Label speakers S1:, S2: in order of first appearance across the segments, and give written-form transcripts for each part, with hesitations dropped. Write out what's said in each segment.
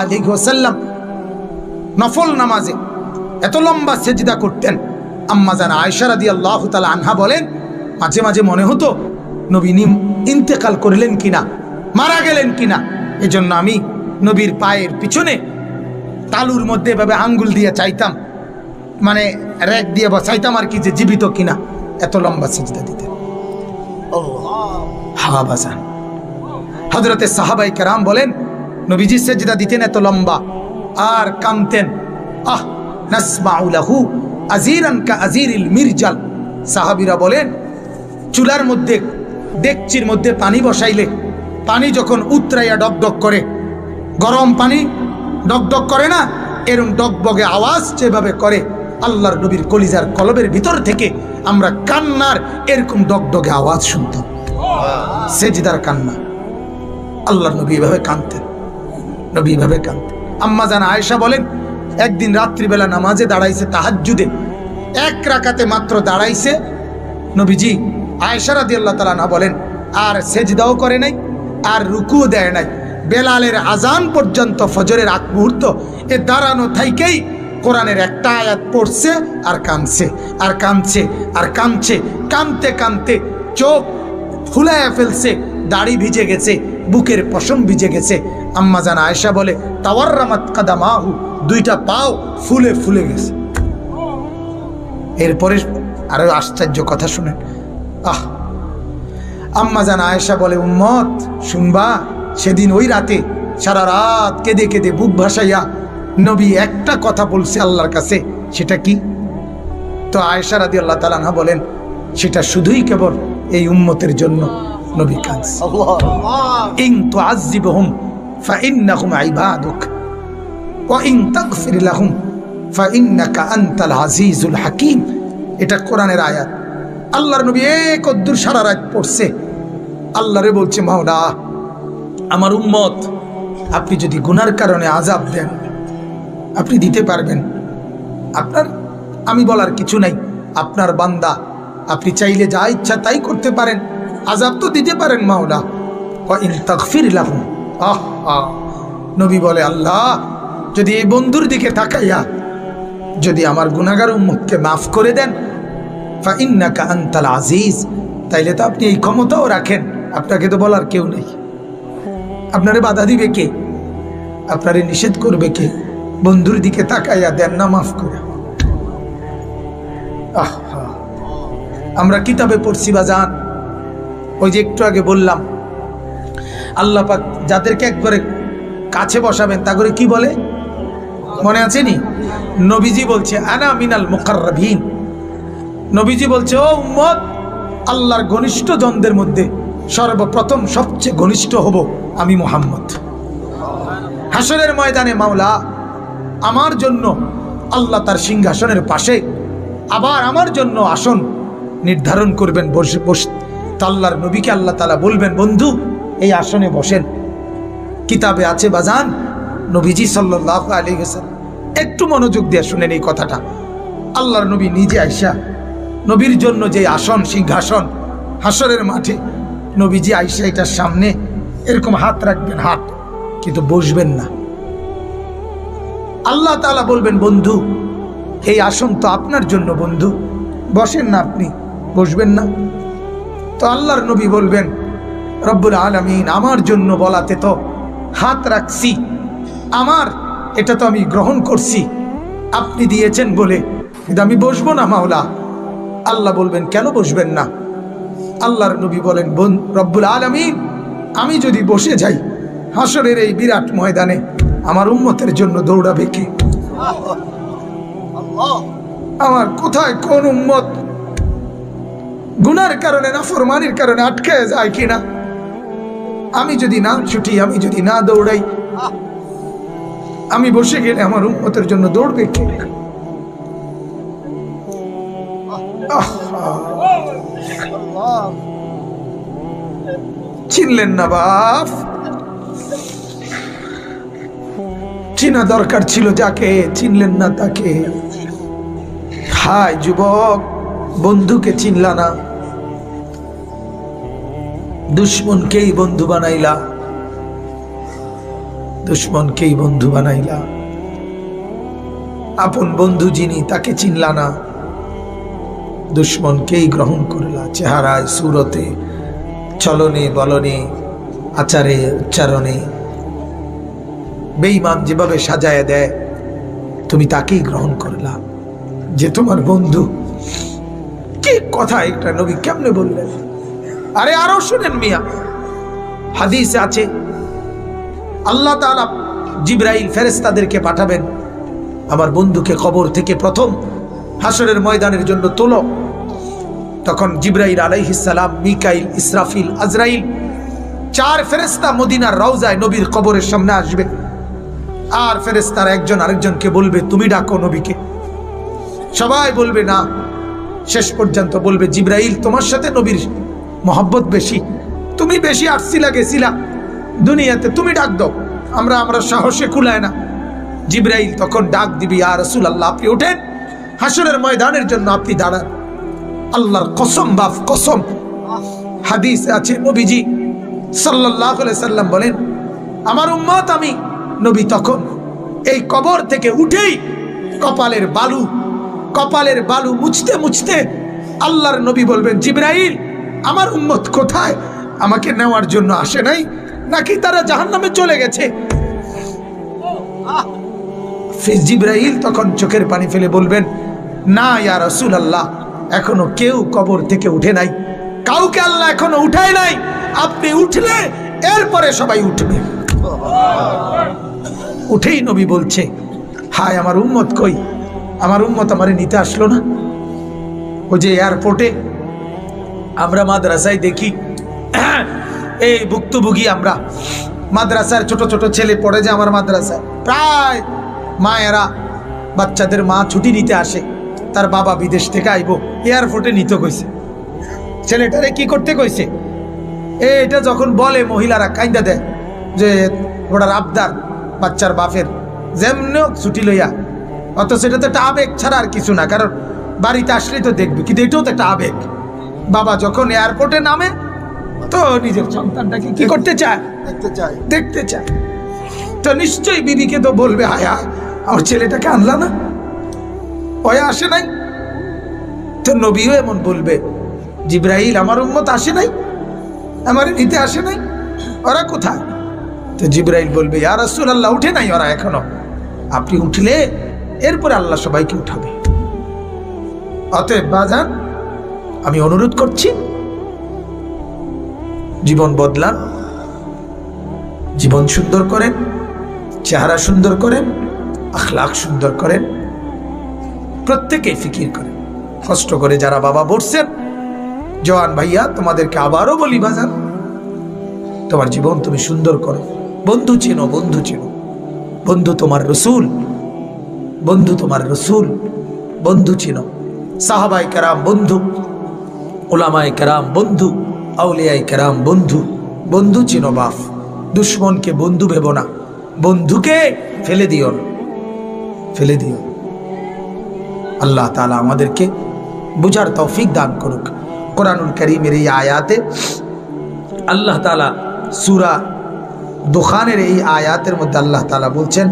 S1: আলাইহি ওয়াসাল্লাম নফল নামাজে এত লম্বা সেজদা করতেন। আম্মা জান আয়েশা রাদিয়াল্লাহু তাআলা আনহা বলেন, মাঝে মাঝে মনে হতো নবী ইন্তেকাল করলেন কিনা, মারা গেলেন কিনা। এজন্য আমি নবীর পায়ের পিছনে তালুর মধ্যে এভাবে আঙ্গুল দিয়ে চাইতাম, মানে রেক দিয়ে বসাইতাম আর কি, যে জীবিত কিনা। এত লম্বা সেজদা দিতেন। হা বাজান, হযরতে সাহাবায়ে কেরাম বলেন নবীজি সেজদা দিতেন এত লম্বা আর কামতেন। আহ নাসমাউ লাহু আজিরান কা আজিরিল মিরজাল। সাহাবীরা বলেন চুলার মধ্যে ডেকচির মধ্যে পানি বসাইলে পানি যখন উতরাইয়া ডকডক করে, গরম পানি ডকডক করে না, এরকম ডকবগে আওয়াজ যেভাবে করে, আল্লাহর নবীর কলিজার কলবের ভিতর থেকে আমরা কান্নার এরকম ডকডগে আওয়াজ শুনতাম। সেজদার কান্না। আল্লাহর নবী এভাবে কাঁদতেন, নবী এভাবে কাঁদতেন। আম্মা জান আয়েশা বলেন একদিন রাত্রিবেলা নামাজে দাঁড়াইছে, তাহাজ্জুদে এক রাকাতে মাত্র দাঁড়াইছে নবীজি। আয়েশা রাদিয়াল্লাহু তাআলা আনহা বলেন আর সেজদাও করে নাই, আর রুকুও দেয় নাই। বেলালের আজান পর্যন্ত ফজরের আগ মুহূর্ত এ দাঁড়ানো থাইকেই কোরআনের একটা আয়াত পড়ছে আর কাঁদছে আর কাঁদছে আর কাঁদছে। কাঁদতে কাঁদতে চোখ ফুলায়া ফেলছে, দাড়ি ভিজে গেছে, বুকের পশম ভিজে গেছে। আম্মা জান আয়েশা বলে তাওয়াররামাত কাদামাহু, দুইটা পাও ফুলে ফুলে গেছে। এরপরে আরো আশ্চর্য কথা শুনেন। আম্মা জান আয়েশা বলে উম্মত শুনবা, সেদিন ওই রাতে সারা রাত কেঁদে কেঁদে বুক ভাসাইয়া নবী একটা কথা বলছে আল্লাহর কাছে। সেটা কি? তো আয়েশা রাদিয়াল্লাহু তাআলা আনহা বলেন সেটা শুধুই কেবল এই উম্মতের জন্য নবী কাঁদছে। ইন তুআযিবহুম ফাইন্নাহুম ইবাদুক ওয়া ইন তাগফির লাহুম ফাইন্নাকা আনতাল আজিজুল হাকীম। এটা কোরআনের আয়াত। আল্লাহর নবী এক অদ্দুর সারা রাত পড়ছে, আল্লাহরে বলছে মাওলা আমার উম্মত আপনি যদি গুনার কারণে আযাব দেন আপনি দিতে পারবেন। আপনার আমি বলার কিছু নাই, আপনার বান্দা, আপনি চাইলে যা ইচ্ছা তাই করতে পারেন, আযাব তো দিতে পারেন মাওলা। ওয়া ইন তাগফির লাহুম, নবী বলে আল্লাহ যদি এই বন্ধুর দিকে তাকাইয়া যদি আমার গুনাহগার উম্মতকে মাফ করে দেন, ফাইন্নাকা আনতাল আজিজ, তাইলে তো আপনি এই ক্ষমতাও রাখেন, আপনাকে তো বলার কেউ নেই। আপনারে বাধা দিবে কে? আপনারে নিষেধ করবে কে? বন্ধুর দিকে তাকাইয়া দেন না মাফ করে। আমরা কিতাবে পড়ছি বাজান, ওই যে একটু আগে বললাম আল্লাহ পাক যাদেরকে একবারে কাছে বসাবেন তা করে কি বলে মনে আছে নি? নবীজি বলছে আনা মিনাল মুকাররাবিন। নবীজি বলছে ও উম্মত, আল্লাহর ঘনিষ্ঠ জনদের মধ্যে সর্বপ্রথম সবচেয়ে ঘনিষ্ঠ হব আমি মুহাম্মদ। হাসরের ময়দানে মাওলা আমার জন্য আল্লাহ তার সিংহাসনের পাশে আবার আমার জন্য আসন নির্ধারণ করবেন, বসে বসে আল্লাহর নবীকে আল্লাহ তাআলা বলবেন বন্ধু এই আসনে বসেন। কিতাবে আছে বাজান, নবীজি সাল্লাল্লাহু আলাইহি ওয়াসাল্লাম, একটু মনোযোগ দিয়ে শুনেন এই কথাটা। আল্লাহর নবী নিজে আইসা নবীর জন্য যে আসন সিংহাসন হাসরের মাঠে, নবীজি আইসা এটার সামনে এরকম হাত রাখবেন, হাত, কিন্তু বসবেন না। আল্লাহ তাআলা বলবেন বন্ধু এই আসন তো আপনার জন্য, বন্ধু বসেন না, আপনি বসবেন না। তো আল্লাহর নবী বলবেন রব্বুল আলামিন আমার জন্য বলাতে তো হাত রাখছি, আমার এটা তো আমি গ্রহণ করছি, আপনি দিয়েছেন বলে, কিন্তু আমি বসবো না মাওলা। আল্লাহ বলবেন কেন বসবেন না? আল্লাহর নবী বলেন রব্বুল আলামিন আমি যদি বসে যাই হাসরের এই বিরাট ময়দানে আমার উম্মতের জন্য দৌড়াবে কে? আমার কোথায় কোন উম্মত গুনার কারণে নাফরমানির কারণে আটকে যায় কিনা? আমি যদি না ছুটি, আমি যদি না দৌড়াই, আমি বসে গেলে আমার উম্মতের জন্য দৌড়বে কে? চিনলেন না বাপ? চিনা দরকার ছিল যাকে, চিনলেন না তাকে। হায় যুবক, বন্ধুকে চিনলা না, দুশ্মনকেই বন্ধু বানাইলা। দুশ্মনকেই বন্ধু বানাইলা। আপন বন্ধু যিনি তাকে চিনলা না, দুশ্মনকেই গ্রহণ করলা। চেহারায়, সুরতে, চলনে বলনে, আচারে উচ্চারণে বেঈমান যেভাবে সাজায় দেয় তুমি তাকেই গ্রহণ করলা যে তোমার বন্ধু। কি কথা একটা নবী কেমনে বললেন! আরে আরো শুনেন মিয়া, হাদিসে আছে আল্লাহ তাআলা জিবরাইল ফেরেশতাদেরকে পাঠাবেন, আমার বন্ধুকে কবর থেকে প্রথম হাসরের ময়দানের জন্য তোলো। তখন জিবরাইল আলাইহিস সালাম, মিকাইল, ইসরাফিল, আজরাইল 4 ফেরেশতা মদিনার রওজায় নবীর কবরের সামনে আসবে। আর ফেরেশতারা একজন আরেকজনকে বলবে, তুমি ডাকো নবীকে। সবাই বলবে না। শেষ পর্যন্ত বলবে, জিবরাইল তোমার সাথে নবীর মহব্বত বেশি, তুমি বেশি আসছিলা গেছিলা দুনিয়াতে, তুমি ডাক দাও, আমরা সাহসে কুলায় না। জিবরাইল তখন ডাক দিবি, ইয়া রাসূলুল্লাহ আপনি ওঠেন, হাসরের ময়দানের জন্য আপনি দাঁড়ান। আল্লাহর কসম বাপ কসম, হাদিসে আছে নবীজি সাল্লাল্লাহু আলাইহি সাল্লাম বলেন, আমার উম্মত আমি নবী তখন এই কবর থেকে উঠেই কপালের বালু মুছতে মুছতে আল্লাহর নবী বলবেন, জিবরাইল আমার উম্মত কোথায়? আমাকে নেওয়ার জন্য আসে নাই নাকি তারা জাহান্নামে চলে গেছে? জিবরাইল তখন চোখের পানি ফেলে বলবেন, না ইয়া রাসূলুল্লাহ, এখনো কেউ কবর থেকে উঠে নাই, কাউকে আল্লাহ এখনো উঠায় নাই, আপনি উঠলে এরপরে সবাই উঠবে। উঠেই নবী বলছে, হায় আমার উম্মত কই? আমার উম্মত আমারে নিতে আসলো না। ওই যে এয়ারপোর্টে আমরা মাদ্রাসায় দেখি, এই ভুক্তভোগী আমরা মাদ্রাসার ছোট ছোট ছেলে পড়ে যে আমার মাদ্রাসায়, প্রায় মায়েরা বাচ্চাদের মা ছুটি নিতে আসে, তার বাবা বিদেশ থেকে আইবো, এয়ারপোর্টে নিতে কইছে। ছেলেটারে কি করতে কইছে? এটা যখন বলে মহিলারা কাইন্দা দেয় যে ওটার আবদার বাচ্চার বাপের, যেমন ছুটি লইয়া, অথচ এটা তো একটা আবেগ ছাড়া আর কিছু না, কারণ বাড়িতে আসলেই তো দেখবে, কিন্তু এটাও তো একটা আবেগ। বাবা যখন এয়ারপোর্টে নামে তো নিজের সন্তানটাকে কি করতে চায়? দেখতে চায়। তো নিশ্চয়ই বিবিকে তো বলবে, হায় হায় আমার ছেলেটাকে আনলা না, ওই আসে নাই। তো নবীও এমন বলবে, জিবরাইল আমার উম্মত আসে নাই, আমার নিতে আসে নাই, ওরা কোথায়? তো জিবরাইল বলবে, ইয়া রাসূলুল্লাহ উঠে নাই ওরা এখনো, আপনি উঠলে এরপরে আল্লাহ সবাইকে উঠাবে। অতএব বাজান, আমি অনুরোধ করছি, জীবন বদলান, জীবন সুন্দর করেন, চেহারা সুন্দর করেন, আখলাক সুন্দর করেন, প্রত্যেকেই ফিকির করেন। কষ্ট করে যারা বাবা বলছেন, জওয়ান ভাইয়া তোমাদেরকে আবারও বলি, বাজান তোমার জীবন তুমি সুন্দর করো। বন্ধু চেনো, বন্ধু চেনো, বন্ধু তোমার রসুল, বন্ধু তোমার রসুল, বন্ধু চেনো। সাহাবায়ে কেরাম বন্ধু, উলামায়ে কেরাম বন্ধু, আউলিয়ায়ে কেরাম বন্ধু, বন্ধু চেনো বাপ। দুশ্মনকে বন্ধু ভেবো না, বন্ধুকে ফেলে দিও না, ফেলে দিও। আল্লাহ তাআলা আমাদেরকে বুঝার তৌফিক দান করুক। কোরআনুল কারীমের এই আয়াতে আল্লাহ তাআলা সূরা দুখানের এই আয়াতের মধ্যে আল্লাহ তাআলা বলছেন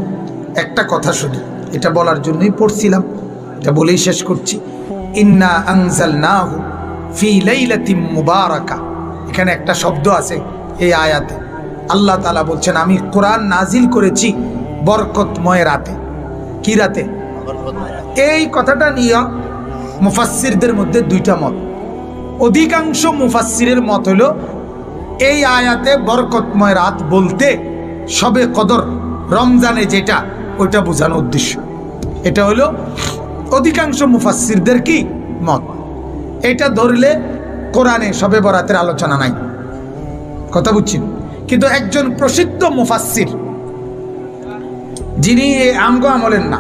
S1: একটা কথা, শুধু এটা বলার জন্যই পড়ছিলাম, এটা বলেই শেষ করছি। ইন্না আনজালনাহু ফি লাইলাতিন মুবারাকা, এখানে একটা শব্দ আছে এই আয়াতে। আল্লাহ তাআলা বলছেন আমি কোরআন নাজিল করেছি বরকতময় রাতে। কি রাতে? এই কথাটা নিয়ে মুফাসসিরদের মধ্যে দুইটা মত। অধিকাংশ মুফাসসিরের মত হলো এই আয়াতে বরকতময় রাত বলতে শবে কদর, রমজানে যেটা, ওইটা বোঝানোর উদ্দেশ্য। এটা হলো অধিকাংশ মুফাসসিরদের কি মত। এটা ধরলে কোরআনে শবে বরাতের আলোচনা নাই, কথা বুঝছেন? কিন্তু একজন প্রসিদ্ধ মুফাসসির, যিনি আমগো আমলের না,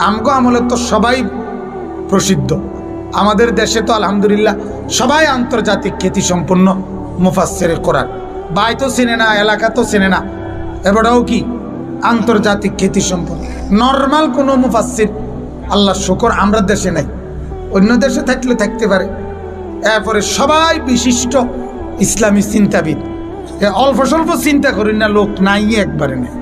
S1: আমগো আমলের তো সবাই প্রসিদ্ধ, আমাদের দেশে তো আলহামদুলিল্লাহ সবাই আন্তর্জাতিক খ্যাতি সম্পন্ন মুফাসসিরে কোরআন। বাই তো চেনে না, এলাকা তো চেনে না, এবারেও কি আন্তর্জাতিক খ্যাতি সম্পন্ন নর্মাল কোনো মুফাসসির আল্লাহ শুকর আমরা দেশে নাই, অন্য দেশে থাকলে থাকতে পারে। এরপরে সবাই বিশিষ্ট ইসলামী চিন্তাবিদ, অল্প স্বল্প চিন্তা করি না, লোক নাই একবারে নেই।